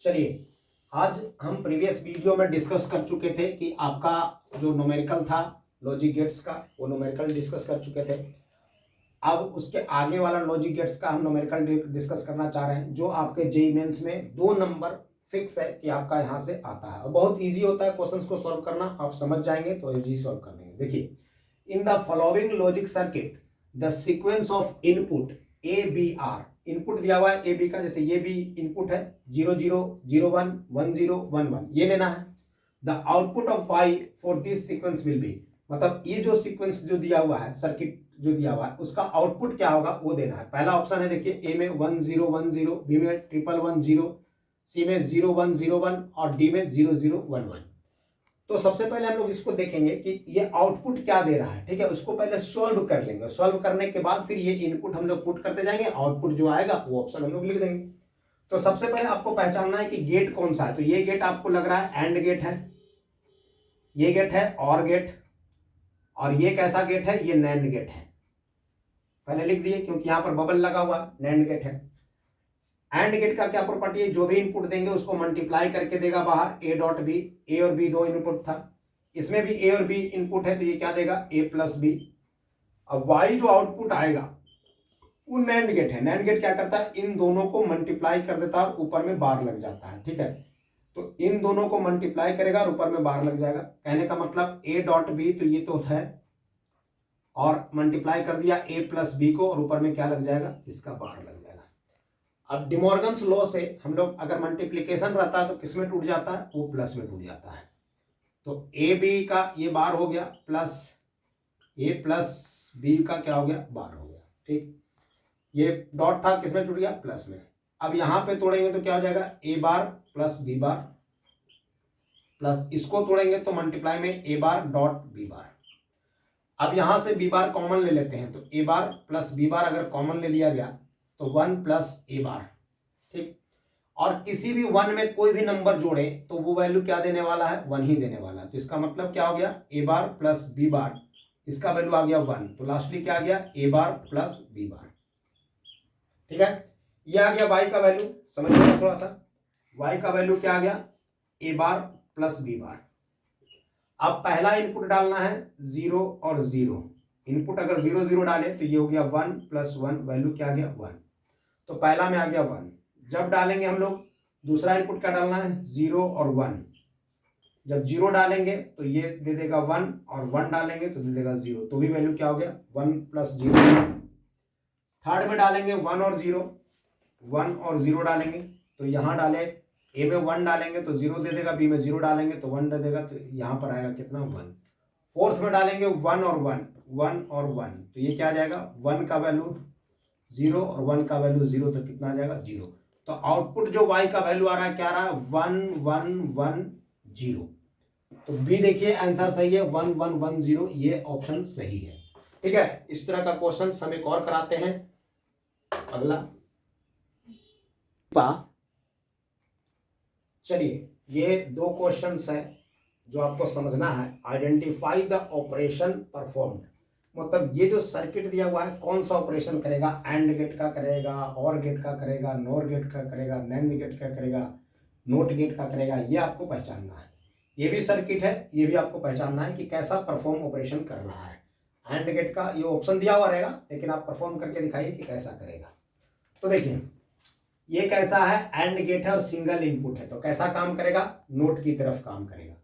चलिए, आज हम प्रीवियस वीडियो में डिस्कस कर चुके थे कि आपका जो न्यूमेरिकल था लॉजिक गेट्स का, वो न्यूमेरिकल डिस्कस कर चुके थे। अब उसके आगे वाला लॉजिक गेट्स का हम न्यूमेरिकल डिस्कस करना चाह रहे हैं, जो आपके जेईई मेंस में 2 नंबर फिक्स है कि आपका यहाँ से आता है और बहुत ईजी होता है क्वेश्चंस को सॉल्व करना। आप समझ जाएंगे तो इजी सॉल्व कर देंगे। देखिए, in the following logic circuit the sequence of input a b r, input दिया हुआ है ए बी का, जैसे ये भी इनपुट है 0 0 0 1 1 0 1 1, ये लेना है। The output of y for this sequence will be, मतलब ये जो सीक्वेंस जो दिया हुआ है, सर्किट जो दिया हुआ है, उसका आउटपुट क्या होगा वो देना है। पहला ऑप्शन है, देखिए ए में 1 0 1 0, बी में 1 1 1 0, सी में 0 1 0 1 और डी में 0 0 1 1। तो सबसे पहले हम लोग इसको देखेंगे कि ये आउटपुट क्या दे रहा है। ठीक है, उसको पहले सॉल्व कर लेंगे। सॉल्व करने के बाद फिर ये इनपुट हम लोग पुट करते जाएंगे, आउटपुट जो आएगा वो ऑप्शन हम लोग लिख देंगे। तो सबसे पहले आपको पहचानना है कि गेट कौन सा है। तो ये गेट आपको लग रहा है एंड गेट है, ये गेट है और गेट, और ये कैसा गेट है, ये नैंड गेट है। पहले लिख दिए क्योंकि यहां पर बबल लगा हुआ, नैंड गेट है। एंड गेट का क्या प्रॉपर्टी है, जो भी इनपुट देंगे उसको मल्टीप्लाई करके देगा बाहर, ए डॉट बी। ए और बी दो इनपुट था, इसमें भी ए और बी इनपुट है, तो ये क्या देगा, ए प्लस बी। अब वाई जो आउटपुट आएगा वो नैंड गेट है। नैंड गेट क्या करता है, इन दोनों को मल्टीप्लाई कर देता है और ऊपर में बार लग जाता है। ठीक है, तो इन दोनों को मल्टीप्लाई करेगा और ऊपर में बार लग जाएगा। कहने का मतलब ए डॉट बी, तो ये तो है, और मल्टीप्लाई कर दिया ए प्लस बी को और ऊपर में क्या लग जाएगा, इसका बार लग जाएगा। अब डिमॉर्गन्स लॉ से हम लोग अगर मल्टीप्लिकेशन रहता है तो किस में टूट जाता है, वो प्लस में टूट जाता है। तो ए बी का ये बार हो गया, प्लस ए प्लस बी का क्या हो गया, बार हो गया। ठीक, ये डॉट था किस में टूट गया, प्लस में। अब यहां पे तोड़ेंगे तो क्या हो जाएगा, ए बार प्लस बी बार, प्लस इसको तोड़ेंगे तो मल्टीप्लाई में ए बार डॉट बी बार। अब यहां से बी बार कॉमन ले लेते हैं, तो ए बार प्लस बी बार अगर कॉमन ले लिया गया तो 1 प्लस ए बार। ठीक, और किसी भी 1 में कोई भी नंबर जोड़े तो वो वैल्यू क्या देने वाला है, 1 ही देने वाला है। तो इसका मतलब क्या हो गया, ए बार प्लस बी बार, इसका वैल्यू आ गया 1, तो लास्टली क्या आ गया, ए बार प्लस बी बार। ठीक है, ये आ गया वाई का वैल्यू। समझ लीजिए थोड़ा सा, वाई का वैल्यू क्या आ गया, ए बार प्लस बी बार। अब पहला इनपुट डालना है 0 और 0। इनपुट अगर 0 0 डाले तो ये हो गया 1 प्लस 1, वैल्यू क्या आ गया 1। तो पहला में आ गया 1। जब डालेंगे हम लोग दूसरा इनपुट क्या डालना है, 0 और 1। जब 0 डालेंगे तो ये दे देगा 1 और 1 डालेंगे तो दे देगा 0, तो भी वैल्यू क्या हो गया, 1 प्लस 0। थर्ड में डालेंगे 1 और 0, 1 और 0 डालेंगे तो यहाँ डाले, ए में 1 डालेंगे तो 0 दे देगा, बी में 0 डालेंगे तो 1 दे देगा, तो यहाँ पर आएगा कितना, 1। फोर्थ में डालेंगे 1 और 1, 1 और 1, तो ये क्या आ जाएगा, 1 का वैल्यू 0 और 1 का वैल्यू 0, तो कितना आ जाएगा, 0। तो आउटपुट जो y का वैल्यू आ रहा है क्या आ रहा है, 1 1 1 0। तो बी देखिए आंसर सही है, 1 1 1 0, ये ऑप्शन सही है। ठीक है, इस तरह का क्वेश्चन हम एक और कराते हैं। अगला चलिए, ये 2 क्वेश्चंस हैं जो आपको समझना है। आइडेंटिफाई द ऑपरेशन परफॉर्म्ड, मतलब ये जो सर्किट दिया हुआ है कौन सा ऑपरेशन करेगा, एंड गेट का करेगा, और गेट का करेगा, नॉर गेट का करेगा, नैंड गेट का करेगा, नोट गेट का करेगा, ये आपको पहचानना है। ये भी सर्किट है, ये भी आपको पहचानना है कि कैसा परफॉर्म ऑपरेशन कर रहा है। एंड गेट का ये ऑप्शन दिया हुआ रहेगा, लेकिन आप परफॉर्म करके दिखाइए कि कैसा करेगा। तो देखिए, ये कैसा है, एंड गेट है और सिंगल इनपुट है, तो कैसा काम करेगा, नोट की तरफ काम करेगा।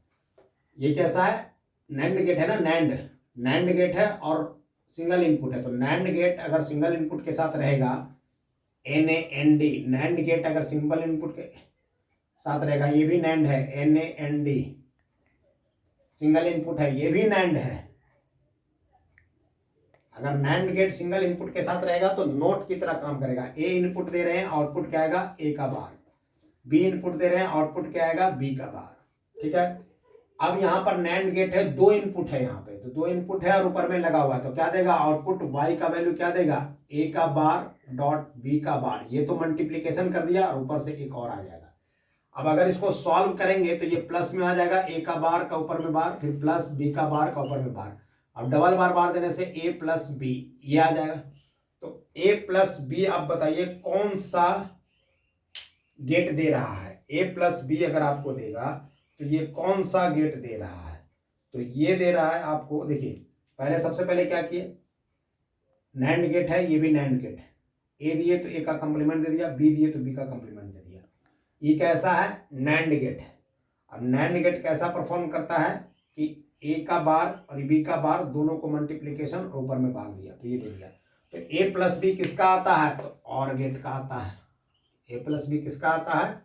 ये कैसा है, नैंड गेट है ना, नैंड गेट है और सिंगल इनपुट है, तो नैंड गेट अगर सिंगल इनपुट के साथ रहेगा, NAND, नैंड गेट अगर सिंगल इनपुट के साथ रहेगा, ये भी नैंड है, NAND, सिंगल इनपुट है, ये भी नैंड है। अगर नैंड गेट सिंगल इनपुट के साथ रहेगा तो नोट की तरह काम करेगा। ए इनपुट दे रहे हैं, आउटपुट क्या आएगा, ए का बार। बी इनपुट दे रहे हैं, आउटपुट क्या आएगा, बी का बार। ठीक है, अब यहाँ पर नैंड गेट है, 2 इनपुट है यहाँ पे, तो 2 इनपुट है और ऊपर में लगा हुआ है, तो क्या देगा, आउटपुट वाई का वैल्यू क्या देगा, ए का बार डॉट बी का बार। ये तो मल्टीप्लीकेशन कर दिया और ऊपर से एक और आ जाएगा। अब अगर इसको सॉल्व करेंगे तो ये प्लस में आ जाएगा, ए का बार का ऊपर में बार, फिर प्लस बी का बार का ऊपर में बार। अब डबल बार देने से ए प्लस बी ये आ जाएगा। तो ए प्लस बी, आप बताइए कौन सा गेट दे रहा है, ए प्लस बी अगर आपको देगा तो ये कौन सा गेट दे रहा है, तो ये दे रहा है आपको, देखिए पहले सबसे पहले क्या किए, नैंड गेट है, ये भी नैंड गेट है, ए दिए तो ए का कंप्लीमेंट दे दिया, बी दिए तो बी का कंप्लीमेंट दे दिया। ये कैसा है, नैंड गेट है। अब नैंड गेट कैसा परफॉर्म करता है कि ए का बार और बी का बार दोनों को मल्टीप्लीकेशन और ऊपर में भाग दिया तो ये दे दिया। तो ए प्लस बी किसका आता है, तो और गेट का आता है। ए प्लस बी किसका आता है,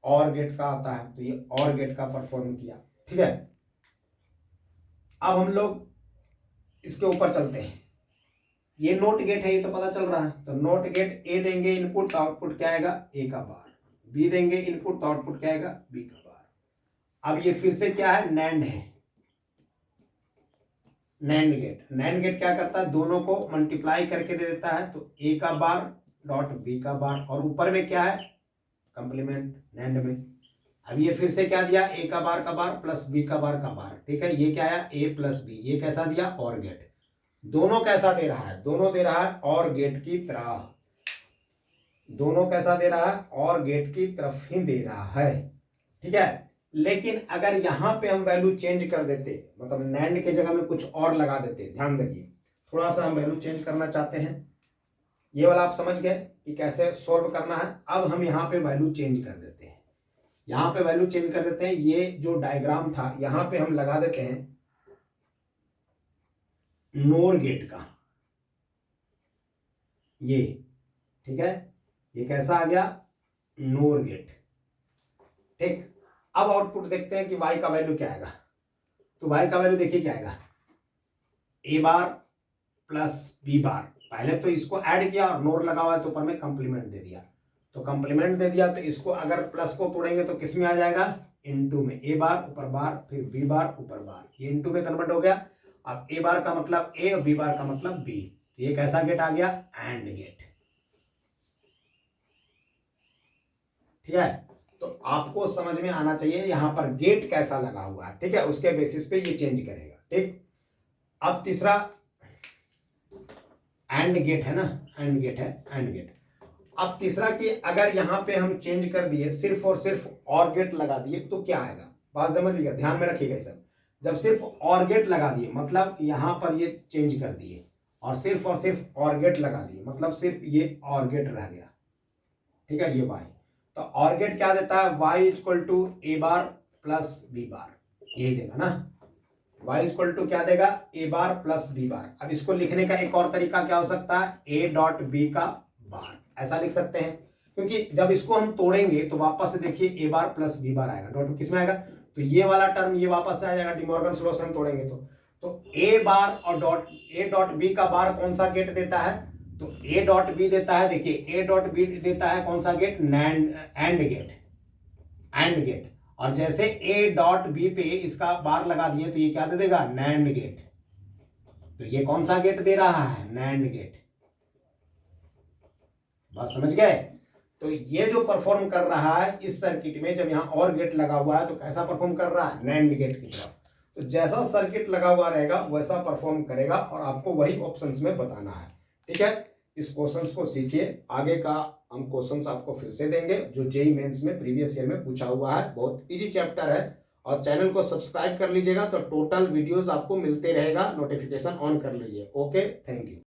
और गेट का आता है, तो ये और गेट का परफॉर्म किया। ठीक है, अब हम लोग इसके ऊपर चलते हैं। ये नोट गेट है, ये तो पता चल रहा है। तो नोट गेट, ए देंगे इनपुट तो आउटपुट क्या आएगा, ए का बार, बी देंगे इनपुट तो आउटपुट क्या आएगा, बी का बार। अब ये फिर से क्या है, नैंड है, नैंड गेट। नैंड गेट क्या करता है, दोनों को मल्टीप्लाई करके दे देता है, तो ए का बार डॉट बी का बार, और ऊपर में क्या है, कंप्लीमेंट नैंड में। अब ये फिर से क्या दिया, ए का बार प्लस बी का बार। ठीक है, ये क्या आया, ए प्लस बी, ये कैसा दिया, और गेट। दोनों कैसा दे रहा है, दोनों दे रहा है और गेट की तरह, दोनों कैसा दे रहा है, और गेट की तरफ ही दे रहा है। ठीक है, लेकिन अगर यहां पे हम वैल्यू चेंज कर देते, मतलब नैंड के जगह में कुछ और लगा देते, ध्यान देखिए थोड़ा सा हम वैल्यू चेंज करना चाहते हैं। ये वाला आप समझ गए कि कैसे सोल्व करना है। अब हम यहाँ पे वैल्यू चेंज कर देते हैं, यहाँ पे वैल्यू चेंज कर देते हैं। ये जो डायग्राम था यहाँ पे हम लगा देते हैं नोर गेट का, ये ठीक है, ये कैसा आ गया, नोर गेट। ठीक, अब आउटपुट देखते हैं कि y का वैल्यू क्या आएगा। तो y का वैल्यू देखिए क्या आएगा, a बार प्लस b बार। पहले तो इसको ऐड किया और नोर लगा हुआ है तो ऊपर में कंप्लीमेंट दे दिया, तो कंप्लीमेंट दे दिया तो इसको अगर प्लस को तोड़ेंगे तो किस में आ जाएगा, इनटू में, a बार ऊपर बार फिर b बार ऊपर बार, ये इनटू में कन्वर्ट हो गया। अब a बार का मतलब a और b बार का मतलब b, ये कैसा गेट आ गया, एंड गेट। ठीक है, तो आपको समझ में आना चाहिए यहाँ पर गेट कैसा लगा हुआ है। ठीक है, उसके बेसिस पे ये चेंज करेगा। ठीक, अब तीसरा एंड गेट है ना, एंड गेट है, एंड गेट। अब तीसरा कि अगर यहाँ पे हम चेंज कर दिए, सिर्फ और सिर्फ और गेट लगा दिए तो क्या आएगा, बात समझिएगा, ध्यान में रखिएगा सब। जब सिर्फ और गेट लगा दिए मतलब यहाँ पर ये चेंज कर दिए और सिर्फ और गेट लगा दिए मतलब सिर्फ ये और गेट रह गया। ठीक है, ये वाई, तो और गेट क्या देता है, y equal to a bar plus b bar, यही देगा ना, y इक्वल टू क्या देगा, ए बार प्लस बी बार। अब इसको लिखने का एक और तरीका क्या हो सकता है, ए डॉट बी का बार, ऐसा लिख सकते हैं, क्योंकि जब इसको हम तोड़ेंगे तो वापस से देखिए ए बार प्लस बी बार आएगा, डॉट किस में आएगा, तो ये वाला टर्म ये वापस से आ जाएगा, डिमॉर्गन लॉ से हम तोड़ेंगे तो ए बार और डॉट, ए डॉट बी का बार कौन सा गेट देता है, तो ए डॉट बी देता है, देखिए ए डॉट बी देता है कौन सा gate, and gate, and gate. और जैसे ए डॉट बी पे इसका बार लगा दिए तो ये क्या दे देगा, नैंड गेट। तो ये कौन सा गेट दे रहा है, नैंड गेट। बात समझ गए, तो ये जो परफॉर्म कर रहा है इस सर्किट में, जब यहाँ और गेट लगा हुआ है तो कैसा परफॉर्म कर रहा है, नैंड गेट की तरफ। तो जैसा सर्किट लगा हुआ रहेगा वैसा परफॉर्म करेगा और आपको वही ऑप्शंस में बताना है। ठीक है, इस क्वेश्चंस को सीखिए, आगे का हम क्वेश्चंस आपको फिर से देंगे जो जेईई मेंस में प्रीवियस ईयर में पूछा हुआ है, बहुत इजी चैप्टर है। और चैनल को सब्सक्राइब कर लीजिएगा तो टोटल वीडियोस आपको मिलते रहेगा, नोटिफिकेशन ऑन कर लीजिए। Okay, thank you.